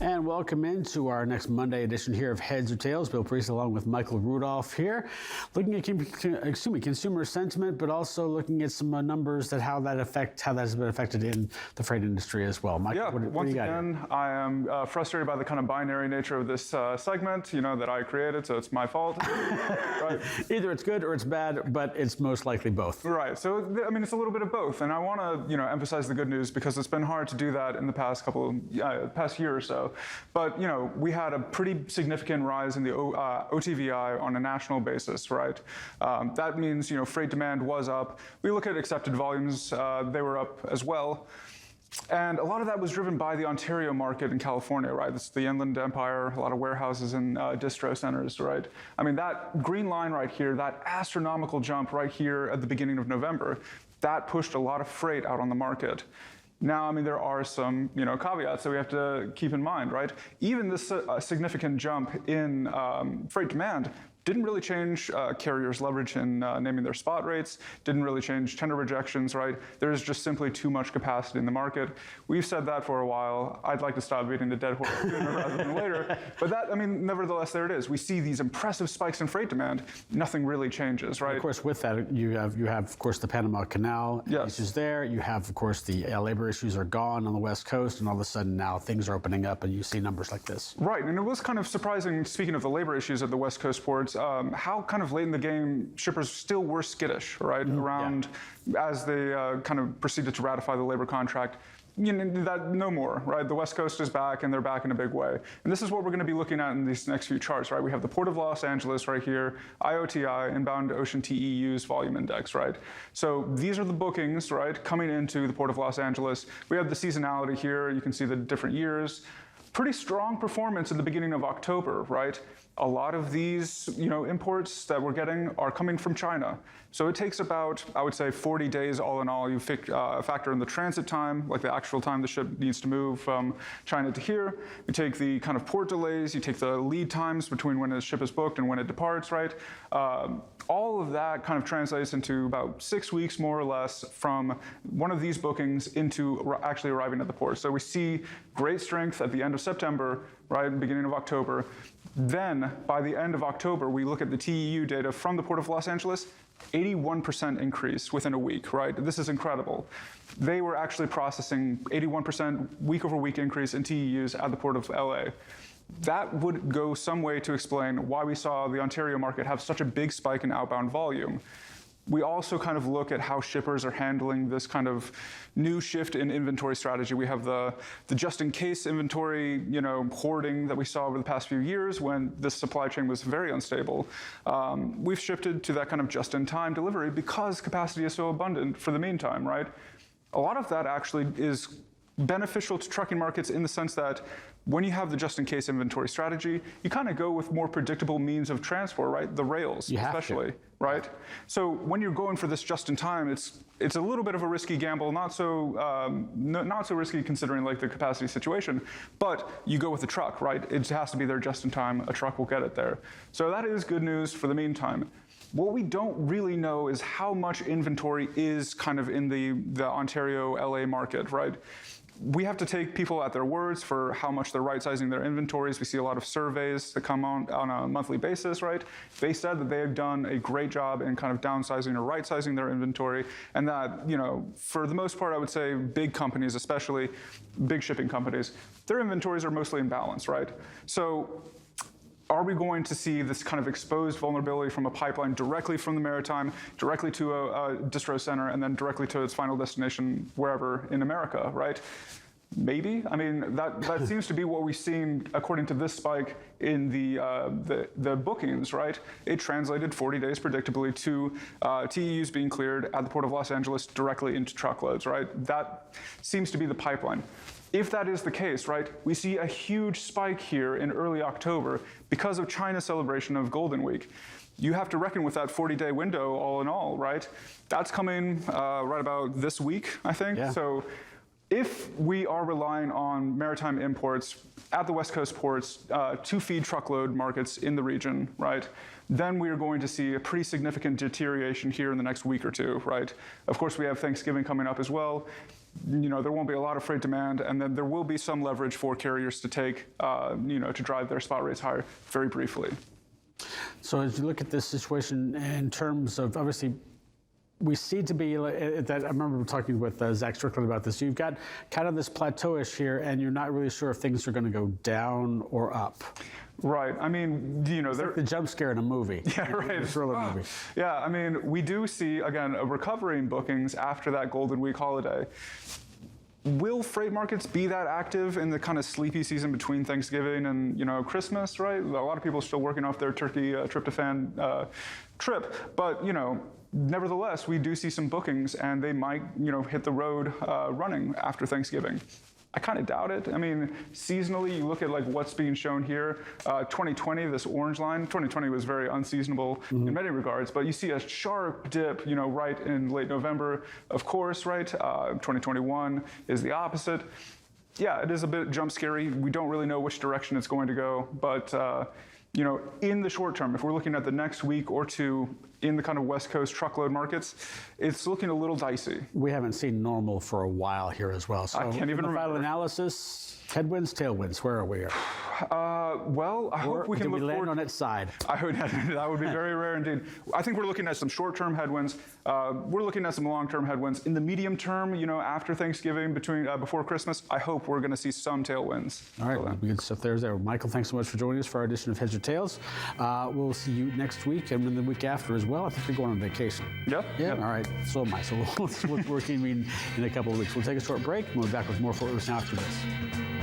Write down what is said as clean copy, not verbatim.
And welcome into our next Monday edition here of Heads or Tails. Bill Priest along with Michael Rudolph here, looking at consumer sentiment, but also looking at some numbers that how that has been affected in the freight industry as well. Michael, what once do you got again, here? I am frustrated by the kind of binary nature of this segment, that I created, so it's my fault. Right? Either it's good or it's bad, but it's most likely both. Right. So it's a little bit of both, and I want to emphasize the good news because it's been hard to do that in the past past year or so. But we had a pretty significant rise in the OTVI on a national basis, right? That means freight demand was up. We look at accepted volumes; they were up as well. And a lot of that was driven by the Ontario market in California, right? This is the Inland Empire, a lot of warehouses and distro centers, right? I mean, that green line right here, that astronomical jump right here at the beginning of November, that pushed a lot of freight out on the market. Now, there are some caveats that we have to keep in mind, right? Even this significant jump in freight demand didn't really change carriers' leverage in naming their spot rates, didn't really change tender rejections, right? There's just simply too much capacity in the market. We've said that for a while. I'd like to stop beating the dead horse sooner rather than later. But that, nevertheless, there it is. We see these impressive spikes in freight demand. Nothing really changes, right? And of course, with that, you have, of course, the Panama Canal issues there. You have, of course, the labor issues are gone on the West Coast, and all of a sudden now things are opening up, and you see numbers like this. Right, and it was kind of surprising, speaking of the labor issues at the West Coast ports, how kind of late in the game shippers still were skittish, right? As they kind of proceeded to ratify the labor contract. That no more, right? The West Coast is back, and they're back in a big way. And this is what we're going to be looking at in these next few charts, right? We have the Port of Los Angeles right here, IOTI, Inbound Ocean TEUs Volume Index, right? So these are the bookings, right, coming into the Port of Los Angeles. We have the seasonality here. You can see the different years. Pretty strong performance at the beginning of October, right? A lot of these, imports that we're getting are coming from China. So it takes about, I would say, 40 days all in all. You factor in the transit time, like the actual time the ship needs to move from China to here. You take the kind of port delays. You take the lead times between when a ship is booked and when it departs, right? All of that kind of translates into about 6 weeks, more or less, from one of these bookings into actually arriving at the port. So we see great strength at the end of September, right, beginning of October. Then, by the end of October, we look at the TEU data from the Port of Los Angeles, 81% increase within a week, right? This is incredible. They were actually processing 81% week-over-week increase in TEUs at the Port of LA. That would go some way to explain why we saw the Ontario market have such a big spike in outbound volume. We also kind of look at how shippers are handling this kind of new shift in inventory strategy. We have the just-in-case inventory, hoarding that we saw over the past few years when this supply chain was very unstable. We've shifted to that kind of just-in-time delivery because capacity is so abundant for the meantime, right? A lot of that actually is beneficial to trucking markets in the sense that when you have the just-in-case inventory strategy, you kind of go with more predictable means of transport, right? The rails, especially, right? So when you're going for this just-in-time, it's a little bit of a risky gamble, not so risky considering like the capacity situation, but you go with the truck, right? It has to be there just-in-time. A truck will get it there. So that is good news for the meantime. What we don't really know is how much inventory is kind of in the Ontario LA market, right? We have to take people at their words for how much they're right-sizing their inventories. We see a lot of surveys that come on a monthly basis, right? They said that they have done a great job in kind of downsizing or right-sizing their inventory, and that, for the most part, I would say big companies, especially big shipping companies, their inventories are mostly in balance, right? So are we going to see this kind of exposed vulnerability from a pipeline directly from the maritime, directly to a distro center, and then directly to its final destination wherever in America, right? Maybe. That seems to be what we've seen according to this spike in the bookings, right? It translated 40 days predictably to TEUs being cleared at the Port of Los Angeles directly into truckloads, right? That seems to be the pipeline. If that is the case, right, we see a huge spike here in early October because of China's celebration of Golden Week. You have to reckon with that 40-day window all in all, right? That's coming right about this week, I think. Yeah. So if we are relying on maritime imports at the West Coast ports to feed truckload markets in the region, right, then we are going to see a pretty significant deterioration here in the next week or two, right? Of course, we have Thanksgiving coming up as well. there won't be a lot of freight demand, and then there will be some leverage for carriers to take, to drive their spot rates higher very briefly. So as you look at this situation in terms of, obviously, we seem to be that. I remember talking with Zach Strickland about this. You've got kind of this plateauish here, and you're not really sure if things are going to go down or up. Right. I mean, it's like the jump scare in a movie. Yeah, right. A thriller movie. Yeah. I mean, we do see again a recovery in bookings after that Golden Week holiday. Will freight markets be that active in the kind of sleepy season between Thanksgiving and Christmas? Right. A lot of people are still working off their turkey tryptophan trip, but nevertheless, we do see some bookings, and they might, hit the road running after Thanksgiving. I kind of doubt it. I mean, seasonally, you look at like what's being shown here. 2020, this orange line, 2020 was very unseasonable in many regards, but you see a sharp dip, right in late November, of course, right? 2021 is the opposite. Yeah, it is a bit jump scary. We don't really know which direction it's going to go, but in the short term, if we're looking at the next week or two in the kind of West Coast truckload markets, it's looking a little dicey. We haven't seen normal for a while here as well. So I can't even remember. Final analysis, headwinds, tailwinds, where are we here? Well, I hope we can look land forward. on its side? That would be very rare indeed. I think we're looking at some short-term headwinds. We're looking at some long-term headwinds. In the medium term, after Thanksgiving, before Christmas, I hope we're going to see some tailwinds. All right, we can stuff there. Michael, thanks so much for joining us for our edition of Heads or Tails. We'll see you next week and then the week after as well. I think you're going on vacation. Yep. Yeah. All right. So am I. So we'll reconvene in a couple of weeks. We'll take a short break and we'll be back with more for us after this.